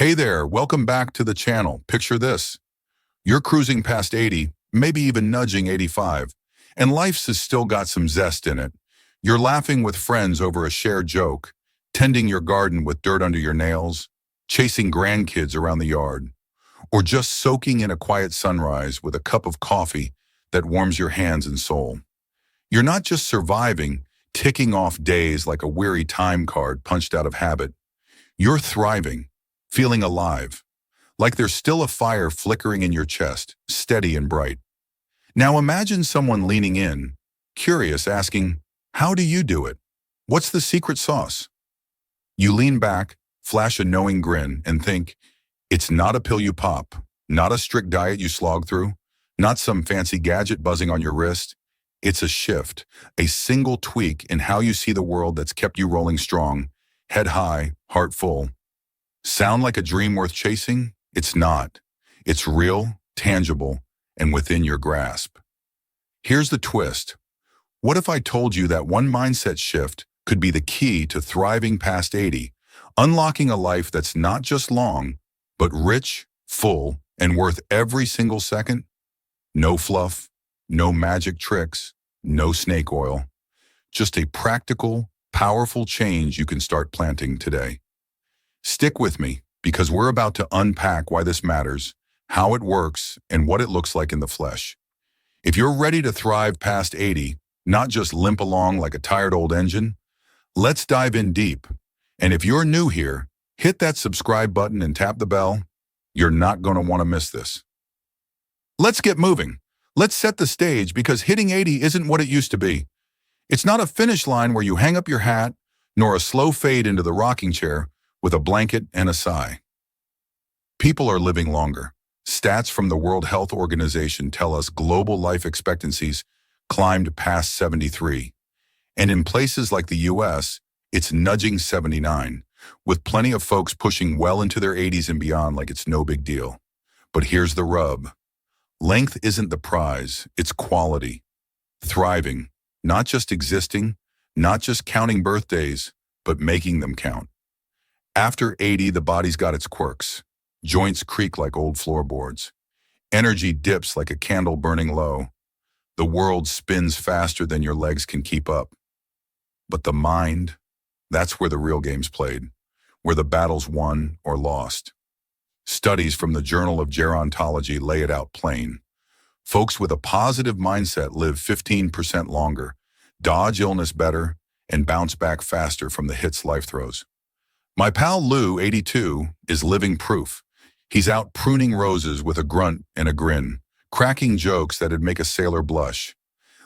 Hey there, welcome back to the channel. Picture this. You're cruising past 80, maybe even nudging 85, and life's has still got some zest in it. You're laughing with friends over a shared joke, tending your garden with dirt under your nails, chasing grandkids around the yard, or just soaking in a quiet sunrise with a cup of coffee that warms your hands and soul. You're not just surviving, ticking off days like a weary time card punched out of habit. You're thriving, feeling alive, like there's still a fire flickering in your chest, steady and bright. Now imagine someone leaning in, curious, asking, how do you do it? What's the secret sauce? You lean back, flash a knowing grin, and think, it's not a pill you pop, not a strict diet you slog through, not some fancy gadget buzzing on your wrist. It's a shift, a single tweak in how you see the world that's kept you rolling strong, head high, heart full. Sound like a dream worth chasing? It's not. It's real, tangible, and within your grasp. Here's the twist. What if I told you that one mindset shift could be the key to thriving past 80, unlocking a life that's not just long, but rich, full, and worth every single second? No fluff, no magic tricks, no snake oil. Just a practical, powerful change you can start planting today. Stick with me, because we're about to unpack why this matters, how it works, and what it looks like in the flesh. If you're ready to thrive past 80, not just limp along like a tired old engine, let's dive in deep. And if you're new here, hit that subscribe button and tap the bell. You're not going to want to miss this. Let's get moving. Let's set the stage, because hitting 80 isn't what it used to be. It's not a finish line where you hang up your hat, nor a slow fade into the rocking chair with a blanket and a sigh. People are living longer. Stats from the World Health Organization tell us global life expectancies climbed past 73. And in places like the US, it's nudging 79, with plenty of folks pushing well into their 80s and beyond like it's no big deal. But here's the rub. Length isn't the prize, it's quality. Thriving, not just existing, not just counting birthdays, but making them count. After 80, the body's got its quirks. Joints creak like old floorboards. Energy dips like a candle burning low. The world spins faster than your legs can keep up. But the mind, that's where the real game's played, where the battle's won or lost. Studies from the Journal of Gerontology lay it out plain. Folks with a positive mindset live 15% longer, dodge illness better, and bounce back faster from the hits life throws. My pal Lou, 82, is living proof. He's out pruning roses with a grunt and a grin, cracking jokes that'd make a sailor blush.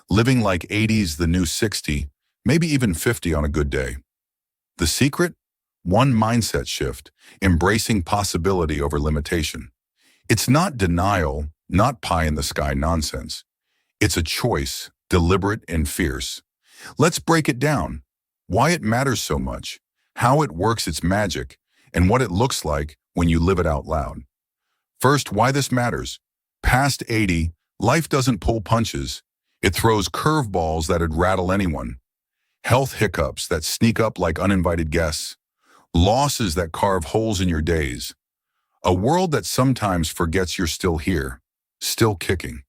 Living like 80's the new 60, maybe even 50 on a good day. The secret? One mindset shift, embracing possibility over limitation. It's not denial, not pie-in-the-sky nonsense. It's a choice, deliberate and fierce. Let's break it down. Why it matters so much, how it works its magic, and what it looks like when you live it out loud. First, why this matters. Past 80, life doesn't pull punches. It throws curveballs that'd rattle anyone. Health hiccups that sneak up like uninvited guests. Losses that carve holes in your days. A world that sometimes forgets you're still here, still kicking.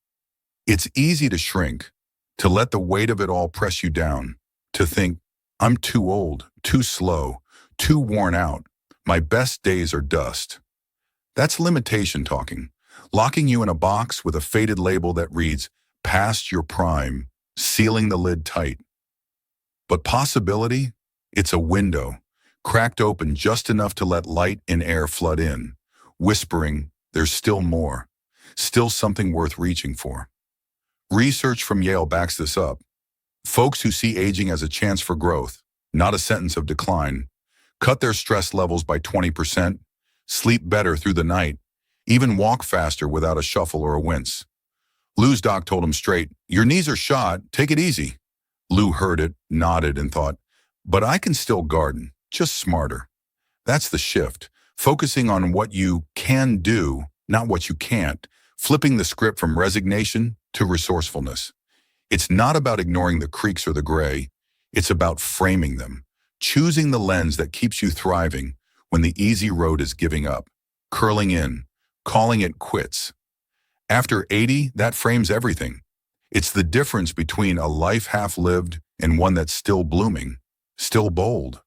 It's easy to shrink, to let the weight of it all press you down, to think, I'm too old, too slow, too worn out. My best days are dust. That's limitation talking, locking you in a box with a faded label that reads, past your prime, sealing the lid tight. But possibility? It's a window, cracked open just enough to let light and air flood in, whispering, there's still more, still something worth reaching for. Research from Yale backs this up. Folks who see aging as a chance for growth, not a sentence of decline, cut their stress levels by 20%, sleep better through the night, even walk faster without a shuffle or a wince. Lou's doc told him straight, your knees are shot, take it easy. Lou heard it, nodded, and thought, but I can still garden, just smarter. That's the shift, focusing on what you can do, not what you can't, flipping the script from resignation to resourcefulness. It's not about ignoring the creaks or the gray. It's about framing them, choosing the lens that keeps you thriving when the easy road is giving up. curling in, calling it quits. After 80, that frames everything. It's the difference between a life half lived and one that's still blooming, still bold.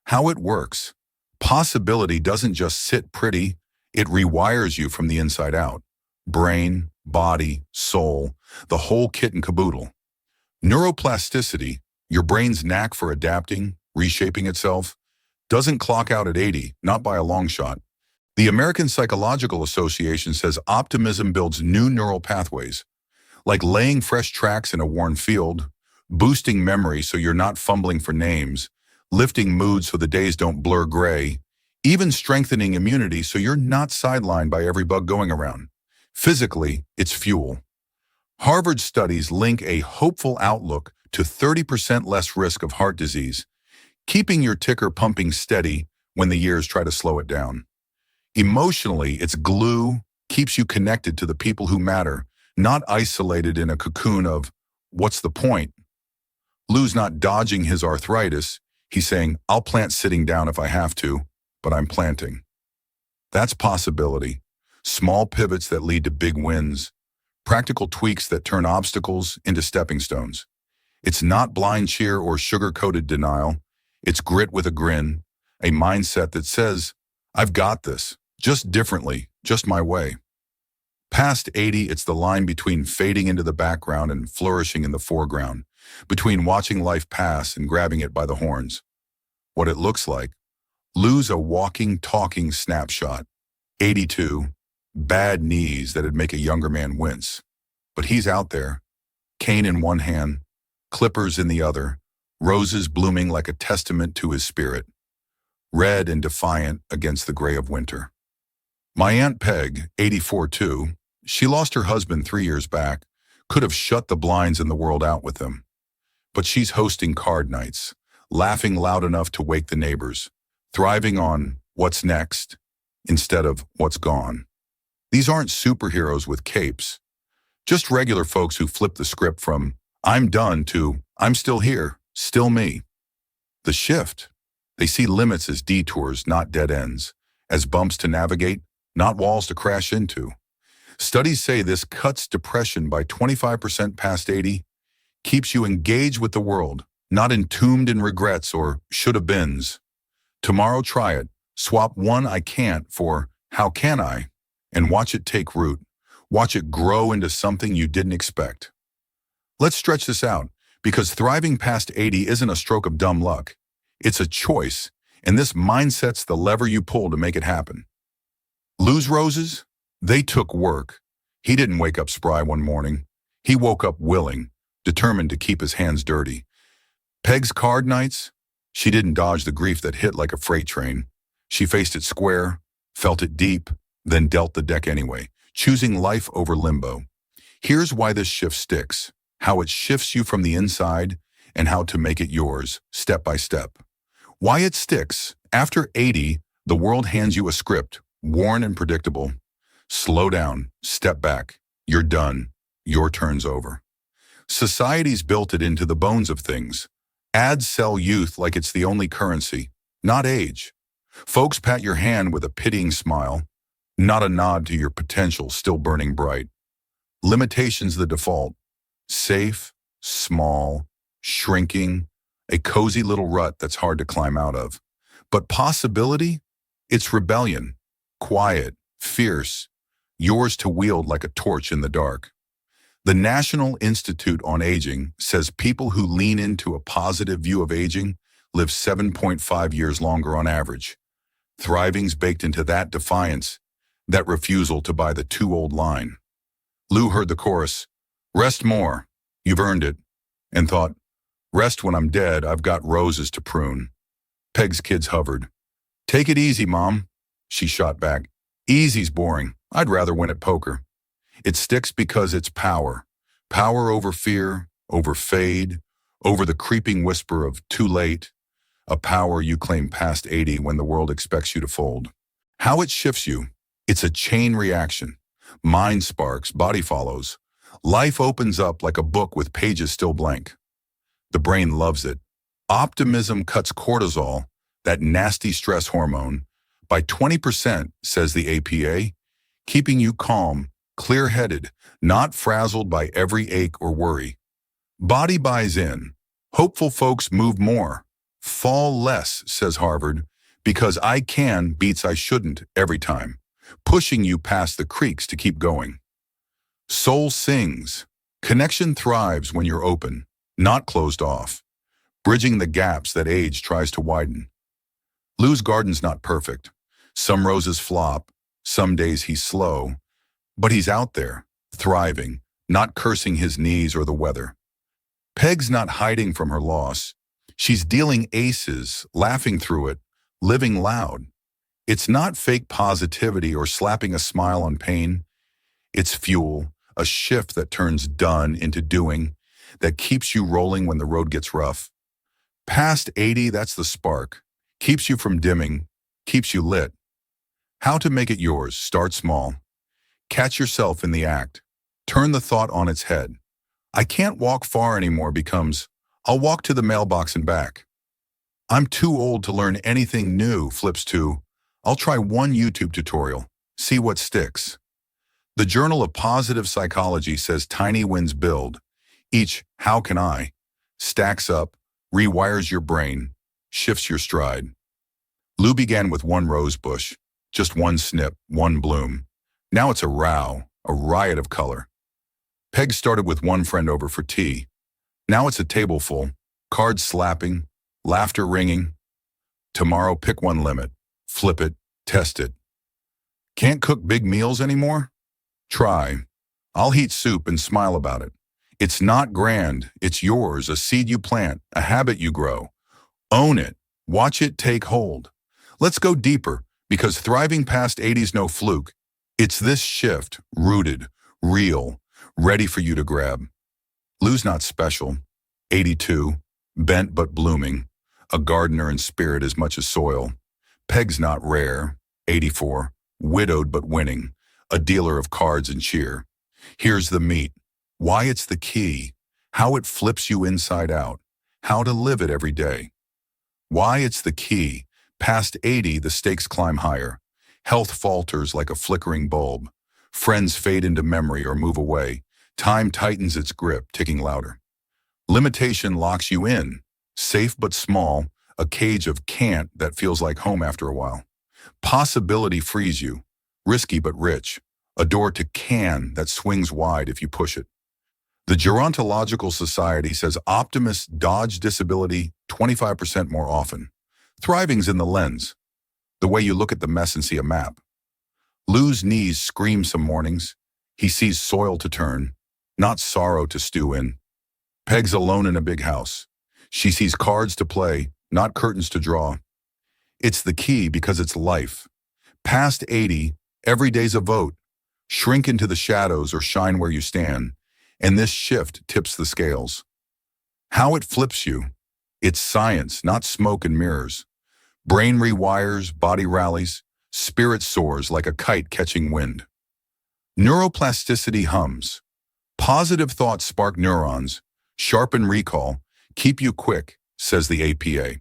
How it works. Possibility doesn't just sit pretty, it rewires you from the inside out. Brain, body, soul, the whole kit and caboodle. Neuroplasticity, your brain's knack for adapting, reshaping itself, doesn't clock out at 80, not by a long shot. The American Psychological Association says optimism builds new neural pathways, like laying fresh tracks in a worn field, boosting memory so you're not fumbling for names, lifting mood so the days don't blur gray, even strengthening immunity so you're not sidelined by every bug going around. Physically, it's fuel. Harvard studies link a hopeful outlook to 30% less risk of heart disease, keeping your ticker pumping steady when the years try to slow it down. Emotionally, it's glue, keeps you connected to the people who matter, not isolated in a cocoon of, what's the point? Lou's not dodging his arthritis. He's saying, I'll plant sitting down if I have to, but I'm planting. That's possibility. Small pivots that lead to big wins. Practical tweaks that turn obstacles into stepping stones. It's not blind cheer or sugar-coated denial. It's grit with a grin, a mindset that says, I've got this, just differently, just my way. Past 80, it's the line between fading into the background and flourishing in the foreground, between watching life pass and grabbing it by the horns. What it looks like, Lou's a walking, talking snapshot. 82, bad knees that'd make a younger man wince. But he's out there, cane in one hand, clippers in the other, roses blooming like a testament to his spirit, red and defiant against the gray of winter. My Aunt Peg, 84 too, she lost her husband 3 years back, could have shut the blinds in the world out with him. But she's hosting card nights, laughing loud enough to wake the neighbors, thriving on what's next instead of what's gone. These aren't superheroes with capes, just regular folks who flip the script from I'm done to I'm still here, still me. The shift, they see limits as detours, not dead ends, as bumps to navigate, not walls to crash into. Studies say this cuts depression by 25% past 80, keeps you engaged with the world, not entombed in regrets or should-have-beens. Tomorrow try it, swap one I can't for how can I, and watch it take root. Watch it grow into something you didn't expect. Let's stretch this out, because thriving past 80 isn't a stroke of dumb luck. It's a choice, and this mindset's the lever you pull to make it happen. Lou's roses? They took work. He didn't wake up spry one morning. He woke up willing, determined to keep his hands dirty. Peg's card nights? She didn't dodge the grief that hit like a freight train. She faced it square, felt it deep, then dealt the deck anyway, choosing life over limbo. Here's why this shift sticks, how it shifts you from the inside, and how to make it yours, step by step. Why it sticks. After 80, the world hands you a script, worn and predictable. Slow down, step back. You're done. Your turn's over. Society's built it into the bones of things. Ads sell youth like it's the only currency, not age. Folks pat your hand with a pitying smile, not a nod to your potential still burning bright. Limitations the default. Safe, small, shrinking, a cozy little rut that's hard to climb out of. But possibility? It's rebellion, quiet, fierce, yours to wield like a torch in the dark. The National Institute on Aging says people who lean into a positive view of aging live 7.5 years longer on average. Thriving's baked into that defiance, that refusal to buy the too old line. Lou heard the chorus, rest more, you've earned it, and thought, rest when I'm dead, I've got roses to prune. Peg's kids hovered. Take it easy, Mom, she shot back. Easy's boring. I'd rather win at poker. It sticks because it's power. Power over fear, over fade, over the creeping whisper of too late. A power you claim past 80 when the world expects you to fold. How it shifts you. It's a chain reaction. Mind sparks, body follows. Life opens up like a book with pages still blank. The brain loves it. Optimism cuts cortisol, that nasty stress hormone, by 20%, says the APA, keeping you calm, clear-headed, not frazzled by every ache or worry. Body buys in. Hopeful folks move more. Fall less, says Harvard, because I can beats I shouldn't every time, pushing you past the creaks to keep going. Soul sings. Connection thrives when you're open, not closed off, bridging the gaps that age tries to widen. Lou's garden's not perfect. Some roses flop, some days he's slow, but he's out there, thriving, not cursing his knees or the weather. Peg's not hiding from her loss. She's dealing aces, laughing through it, living loud. It's not fake positivity or slapping a smile on pain. It's fuel, a shift that turns done into doing, that keeps you rolling when the road gets rough. Past 80, that's the spark. Keeps you from dimming, keeps you lit. How to make it yours: start small. Catch yourself in the act. Turn the thought on its head. I can't walk far anymore becomes, I'll walk to the mailbox and back. I'm too old to learn anything new flips to, I'll try one YouTube tutorial, see what sticks. The Journal of Positive Psychology says tiny wins build. Each "how can I" stacks up, rewires your brain, shifts your stride. Lou began with one rose bush, just one snip, one bloom. Now it's a row, a riot of color. Peg started with one friend over for tea. Now it's a table full, cards slapping, laughter ringing. Tomorrow pick one limit, flip it, test it. Can't cook big meals anymore? Try. I'll heat soup and smile about it. It's not grand, it's yours, a seed you plant, a habit you grow. Own it, watch it take hold. Let's go deeper, because thriving past 80's no fluke. It's this shift, rooted, real, ready for you to grab. Lou's not special. 82, bent but blooming, a gardener in spirit as much as soil. Peg's not rare. 84, widowed but winning, a dealer of cards and cheer. Here's the meat. Why it's the key. How it flips you inside out. How to live it every day. Why it's the key. Past 80, the stakes climb higher. Health falters like a flickering bulb. Friends fade into memory or move away. Time tightens its grip, ticking louder. Limitation locks you in. Safe but small, a cage of can't that feels like home after a while. Possibility frees you. Risky but rich. A door to can that swings wide if you push it. The Gerontological Society says optimists dodge disability 25% more often. Thriving's in the lens, the way you look at the mess and see a map. Lou's knees scream some mornings. He sees soil to turn, not sorrow to stew in. Peg's alone in a big house. She sees cards to play, not curtains to draw. It's the key because it's life. Past 80, every day's a vote. Shrink into the shadows or shine where you stand, and this shift tips the scales. How it flips you. It's science, not smoke and mirrors. Brain rewires, body rallies, spirit soars like a kite catching wind. Neuroplasticity hums. Positive thoughts spark neurons, sharpen recall, keep you quick, says the APA.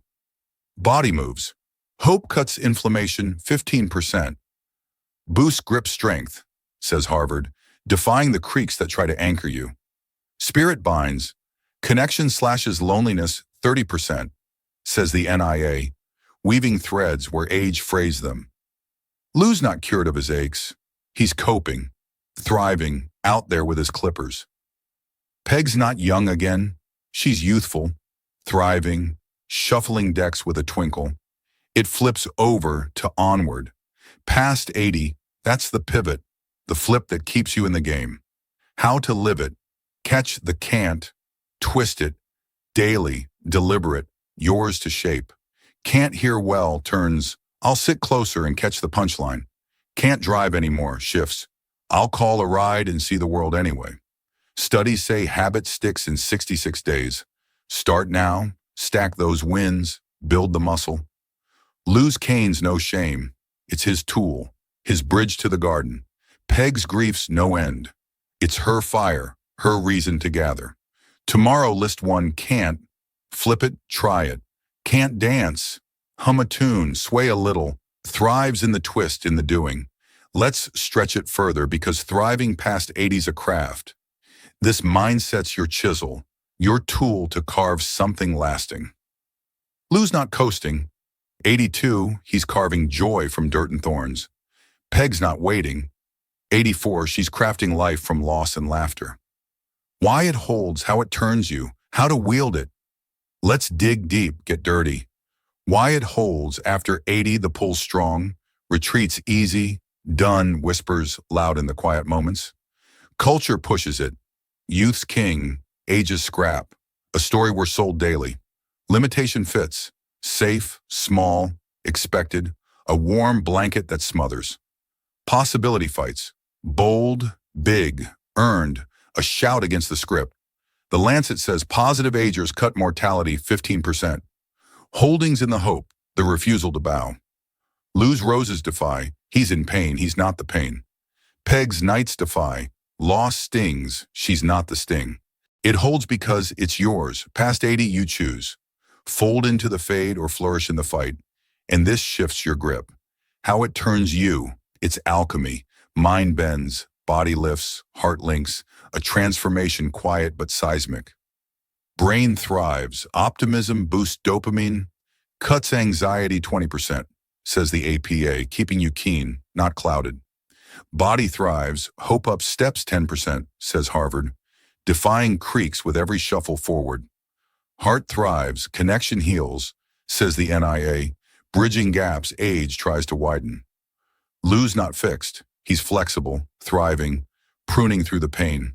Body moves. Hope cuts inflammation 15%. Boost grip strength, says Harvard, defying the creaks that try to anchor you. Spirit binds. Connection slashes loneliness 30%, says the NIA, weaving threads where age frays them. Lou's not cured of his aches. He's coping, thriving, out there with his clippers. Peg's not young again. She's youthful, thriving, shuffling decks with a twinkle. It flips over to onward. Past 80, that's the pivot, the flip that keeps you in the game. How to live it. Catch the can't, twist it, daily, deliberate, yours to shape. Can't hear well turns, I'll sit closer and catch the punchline. Can't drive anymore shifts. I'll call a ride and see the world anyway. Studies say habit sticks in 66 days. Start now, stack those wins, build the muscle. Lou's cane's no shame. It's his tool, his bridge to the garden. Peg's grief's no end. It's her fire, her reason to gather. Tomorrow list one can't. Flip it, try it. Can't dance. Hum a tune, sway a little. thrives in the twist, in the doing. Let's stretch it further because thriving past 80's a craft. This mindset's your chisel, your tool to carve something lasting. Lou's not coasting. 82, he's carving joy from dirt and thorns. Peg's not waiting. 84, she's crafting life from loss and laughter. Why it holds, how it turns you, how to wield it. Let's dig deep, get dirty. Why it holds, after 80 the pull's strong, retreats easy, done, whispers loud in the quiet moments. Culture pushes it. Youth's king, age's scrap. A story we're sold daily. Limitation fits. Safe, small, expected. A warm blanket that smothers. Possibility fights. Bold, big, earned. A shout against the script. The Lancet says positive agers cut mortality 15%. Holdings in the hope, the refusal to bow. Lou's roses defy, he's in pain, he's not the pain. Peg's nights defy, loss stings, she's not the sting. It holds because it's yours, past 80 you choose. Fold into the fade or flourish in the fight, and this shifts your grip. How it turns you, it's alchemy. Mind bends, body lifts, heart links, a transformation quiet but seismic. Brain thrives, optimism boosts dopamine, cuts anxiety 20%, says the APA, keeping you keen, not clouded. Body thrives, hope up steps 10%, says Harvard, defying creaks with every shuffle forward. Heart thrives, connection heals, says the NIA, bridging gaps age tries to widen. Lou's not fixed, he's flexible, thriving, pruning through the pain.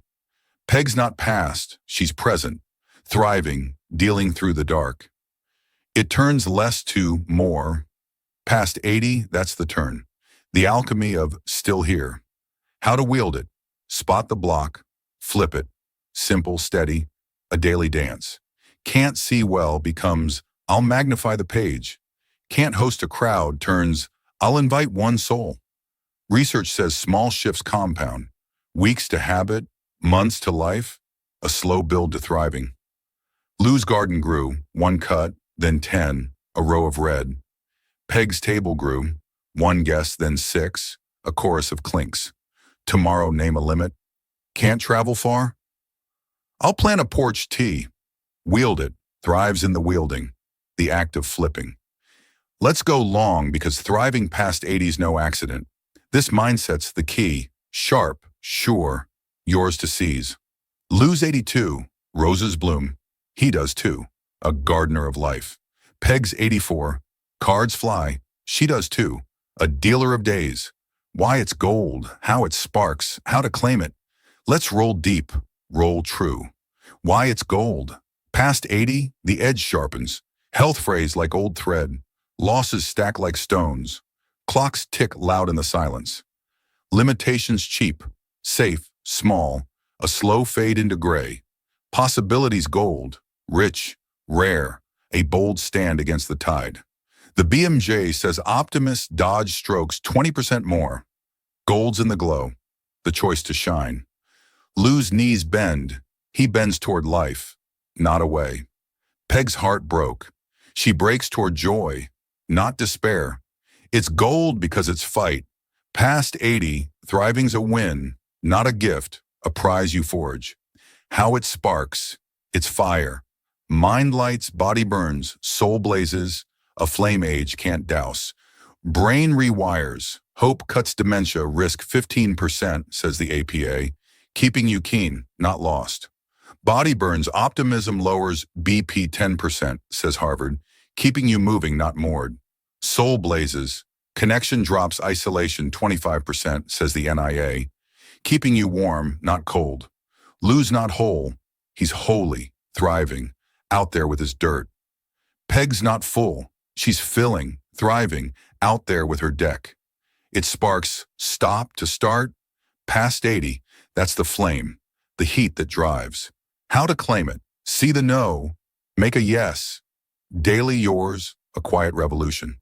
Peg's not past, she's present, thriving, dealing through the dark. It turns less to more. Past 80, that's the turn. The alchemy of still here. How to wield it. Spot the block. Flip it. Simple, steady. A daily dance. Can't see well becomes, I'll magnify the page. Can't host a crowd turns, I'll invite one soul. Research says small shifts compound. Weeks to habit, months to life, a slow build to thriving. Lou's garden grew, one cut, then 10, a row of red. Peg's table grew, one guest, then 6, a chorus of clinks. Tomorrow name a limit. Can't travel far? I'll plant a porch tea. Wield it, thrives in the wielding, the act of flipping. Let's go long because thriving past 80's no accident. This mindset's the key, sharp, sure, yours to seize. Lou's 82, roses bloom. He does too, a gardener of life. Peg's 84, cards fly. She does too, a dealer of days. Why it's gold, how it sparks, how to claim it. Let's roll deep, roll true. Why it's gold. Past 80, the edge sharpens. Health phrase like old thread. Losses stack like stones. Clocks tick loud in the silence. Limitations cheap, safe, small, a slow fade into gray. Possibilities gold, rich, rare, a bold stand against the tide. The BMJ says optimists dodge strokes 20% more. Gold's in the glow, the choice to shine. Lou's knees bend, he bends toward life, not away. Peg's heart broke. She breaks toward joy, not despair. It's gold because it's fight. Past 80, thriving's a win, not a gift, a prize you forge. How it sparks, it's fire. Mind lights, body burns, soul blazes, a flame age can't douse. Brain rewires, hope cuts dementia, risk 15%, says the APA, keeping you keen, not lost. Body burns, optimism lowers BP 10%, says Harvard, keeping you moving, not moored. Soul blazes, connection drops isolation 25%, says the NIA, keeping you warm, not cold. Lou's not whole, he's holy, thriving, out there with his dirt. Peg's not full, she's filling, thriving, out there with her deck. It sparks, stop to start, past 80, that's the flame, the heat that drives. How to claim it, see the no, make a yes. Daily yours, a quiet revolution.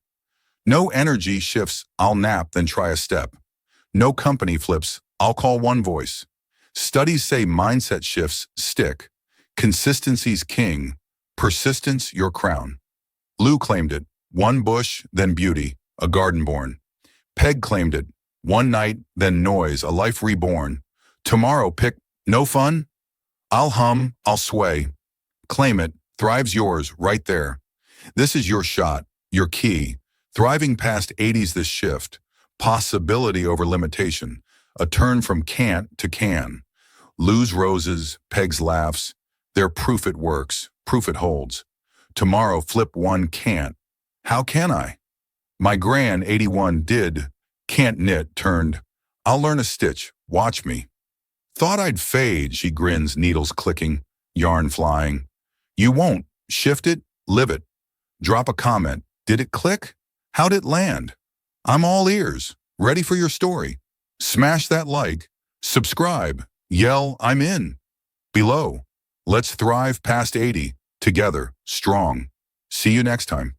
No energy shifts, I'll nap, then try a step. No company flips, I'll call one voice. Studies say mindset shifts stick. Consistency's king, persistence your crown. Lou claimed it, one bush, then beauty, a garden born. Peg claimed it. One night, then noise, a life reborn. Tomorrow pick, no fun? I'll hum, I'll sway. Claim it, thrive's yours, right there. This is your shot, your key. Thriving past 80s this shift. Possibility over limitation. A turn from can't to can. Lose roses, Peg's laughs. They're proof it works, proof it holds. Tomorrow flip one can't. How can I? My gran 81 did. Can't knit turned. I'll learn a stitch, watch me. Thought I'd fade, she grins, needles clicking, yarn flying. You won't. Shift it, live it. Drop a comment. Did it click? How'd it land? I'm all ears, ready for your story. Smash that like, subscribe, yell, I'm in. Below, let's thrive past 80, together, strong. See you next time.